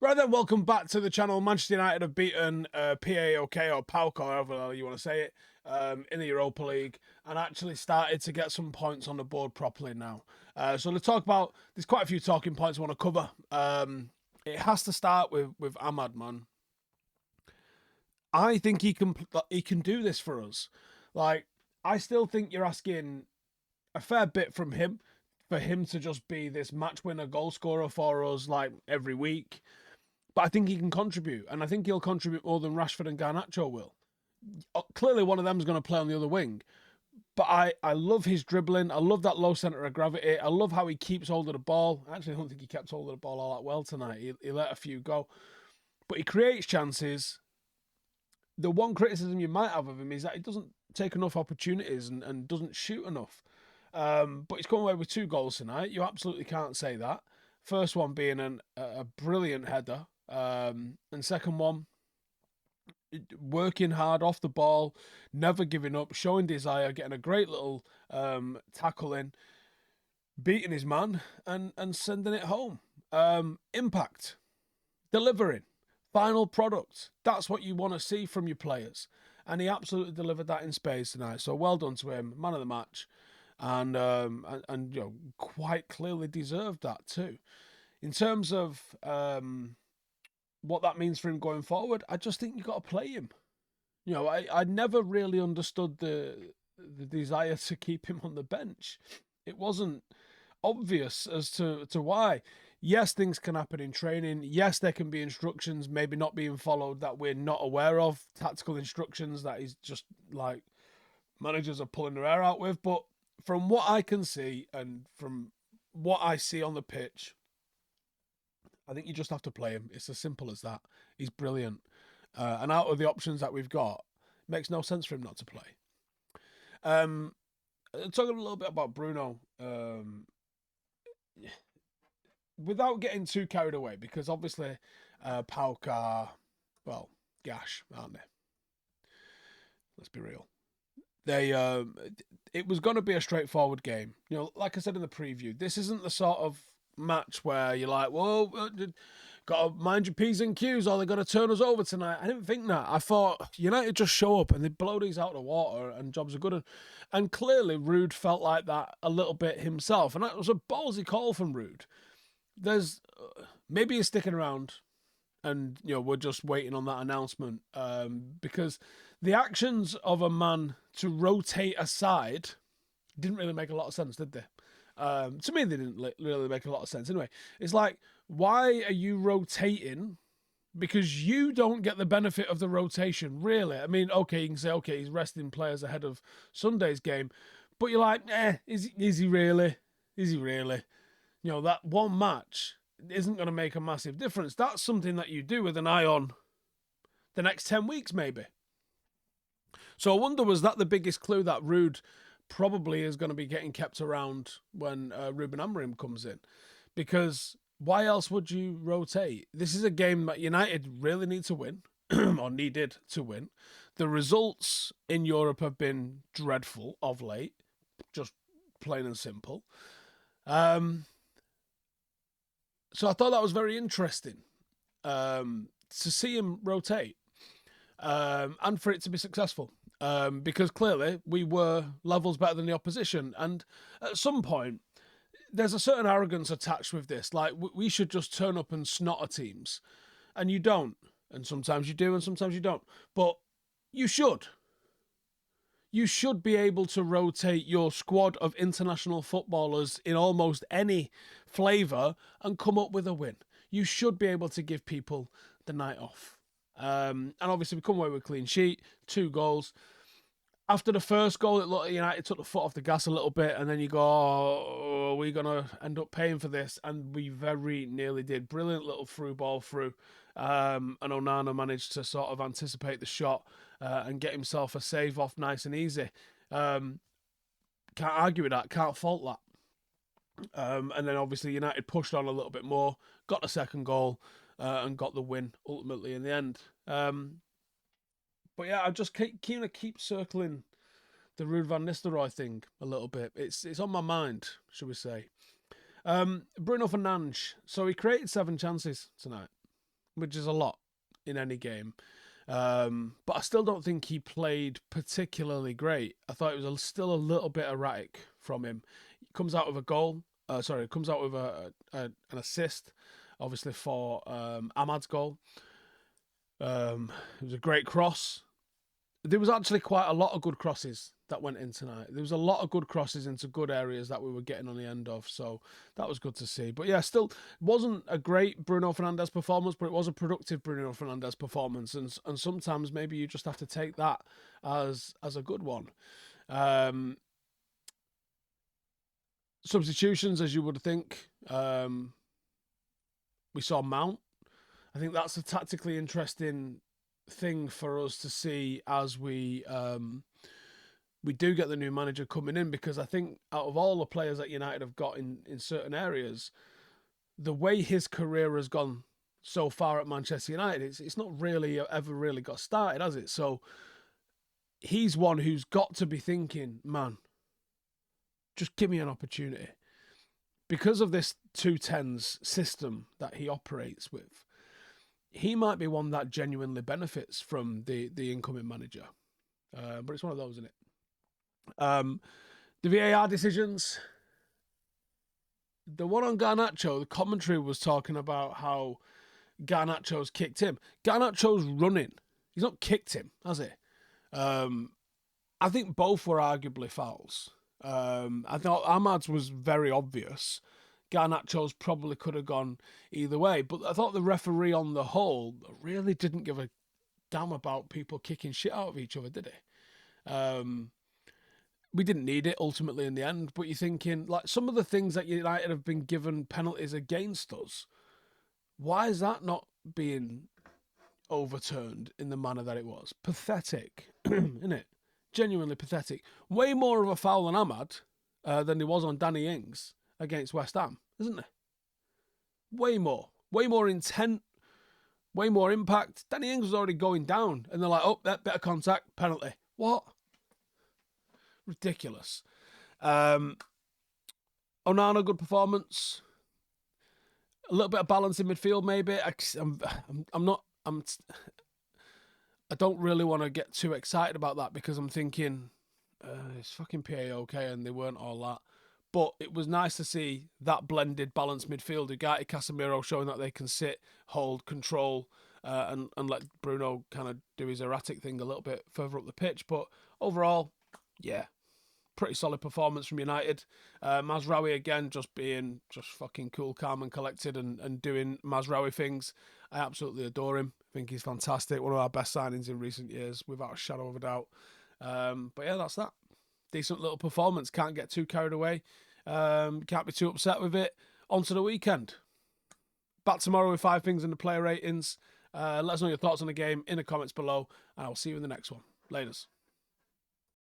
Right then, welcome back to the channel. Manchester United have beaten PAOK or PAOK, or however you want to say it, in the Europa League, and actually started to get some points on the board properly now. So let's talk about, there's quite a few talking points I want to cover. It has to start with Ahmad, man. I think he can do this for us. Like, I still think you're asking a fair bit from him for him to just be this match winner goal scorer for us like every week. But I think he can contribute, and I think he'll contribute more than Rashford and Garnacho will. Clearly, one of them is going to play on the other wing. But I love his dribbling. I love that low centre of gravity. I love how he keeps hold of the ball. Actually, I don't think he kept hold of the ball all that well tonight. He let a few go. But he creates chances. The one criticism you might have of him is that he doesn't take enough opportunities and doesn't shoot enough. But he's come away with 2 goals tonight. You absolutely can't say that. First one being a brilliant header. And second one, working hard off the ball, never giving up, showing desire, getting a great little tackle in, beating his man and sending it home. Impact, delivering, final product. That's what you want to see from your players. And he absolutely delivered that in spades tonight. So well done to him, man of the match. And you know, quite clearly deserved that too. In terms of what that means for him going forward, I just think you've got to play him. You know, I never really understood the desire to keep him on the bench. It wasn't obvious as to why. Yes, things can happen in training. Yes, there can be instructions maybe not being followed that we're not aware of, tactical instructions that is just like managers are pulling their hair out with. But from what I can see and from what I see on the pitch, I think you just have to play him. It's as simple as that. He's brilliant. And out of the options that we've got, it makes no sense for him not to play. Talking a little bit about Bruno, without getting too carried away, because obviously PAOK are, well, gash, aren't they? Let's be real. It was going to be a straightforward game. You know, like I said in the preview, this isn't the sort of match where you're like, whoa, got to mind your P's and Q's or they're going to turn us over tonight. I didn't think that. I thought United just show up and they blow these out of the water and jobs are good. And clearly Ruud felt like that a little bit himself. And that was a ballsy call from Ruud. There's maybe he's sticking around and, you know, we're just waiting on that announcement because the actions of a man to rotate aside didn't really make a lot of sense, did they? To me, they didn't really make a lot of sense. Anyway, it's like, why are you rotating? Because you don't get the benefit of the rotation, really. I mean, okay, you can say, okay, he's resting players ahead of Sunday's game. But you're like, is he really? Is he really? You know, that one match isn't going to make a massive difference. That's something that you do with an eye on the next 10 weeks, maybe. So I wonder, was that the biggest clue that Ruud probably is going to be getting kept around when Ruben Amorim comes in? Because why else would you rotate? This is a game that United really need to win, or needed to win. The results in Europe have been dreadful of late, just plain and simple. So I thought that was very interesting to see him rotate and for it to be successful. Because clearly we were levels better than the opposition. And at some point, there's a certain arrogance attached with this. Like, we should just turn up and snot at teams. And you don't. And sometimes you do and sometimes you don't. But you should. You should be able to rotate your squad of international footballers in almost any flavour and come up with a win. You should be able to give people the night off. And obviously we come away with a clean sheet, 2 goals. After the first goal, it looked like United took the foot off the gas a little bit, and then you go, oh, we're going to end up paying for this. And we very nearly did. Brilliant little through ball through. And Onana managed to sort of anticipate the shot and get himself a save off nice and easy. Can't argue with that, can't fault that. And then obviously United pushed on a little bit more, got the second goal, and got the win ultimately in the end. But yeah, I just keep circling the Ruud van Nistelrooy thing a little bit. It's on my mind, should we say. Bruno Fernandes. So he created 7 chances tonight. which is a lot in any game. But I still don't think he played particularly great. I thought it was still a little bit erratic from him. He comes out with a goal. Comes out with an assist, obviously for Ahmad's goal. It was a great cross. There was actually quite a lot of good crosses that went in tonight. There was a lot of good crosses into good areas that we were getting on the end of, so that was good to see. But yeah, still wasn't a great Bruno Fernandes performance, but it was a productive Bruno Fernandes performance, and sometimes maybe you just have to take that as a good one. Substitutions, as you would think, we saw Mount. I think that's a tactically interesting thing for us to see as we do get the new manager coming in, because I think out of all the players that United have got in certain areas, the way his career has gone so far at Manchester United, it's not really ever really got started, has it? So he's one who's got to be thinking, man, just give me an opportunity. Because of this 2-10s system that he operates with, he might be one that genuinely benefits from the incoming manager. But it's one of those, isn't it? The VAR decisions. The one on Garnacho, the commentary was talking about how Garnacho's kicked him. Garnacho's running. He's not kicked him, has he? I think both were arguably fouls. I thought Ahmad's was very obvious. Garnacho's probably could have gone either way. But I thought the referee on the whole really didn't give a damn about people kicking shit out of each other, did he? We didn't need it ultimately in the end, but you're thinking, like, some of the things that United have been given penalties against us, why is that not being overturned in the manner that it was? Pathetic, isn't it? Genuinely pathetic. Way more of a foul on Ahmad than there was on Danny Ings against West Ham, isn't there? Way more. Way more intent. Way more impact. Danny Ings was already going down, and they're like, oh, that bit of contact, penalty. What? Ridiculous. Onana, good performance. A little bit of balance in midfield, maybe. I don't really want to get too excited about that, because I'm thinking it's fucking PAOK and they weren't all that. But it was nice to see that blended, balanced midfield. Ugarte, Casemiro showing that they can sit, hold, control, and let Bruno kind of do his erratic thing a little bit further up the pitch. But overall, yeah, pretty solid performance from United. Mazraoui again, just being fucking cool, calm and collected and doing Mazraoui things. I absolutely adore him. I think he's fantastic. One of our best signings in recent years, without a shadow of a doubt. But yeah, that's that. Decent little performance. Can't get too carried away. Can't be too upset with it. On to the weekend. Back tomorrow with 5 things in the player ratings. Let us know your thoughts on the game in the comments below, and I'll see you in the next one. Laters.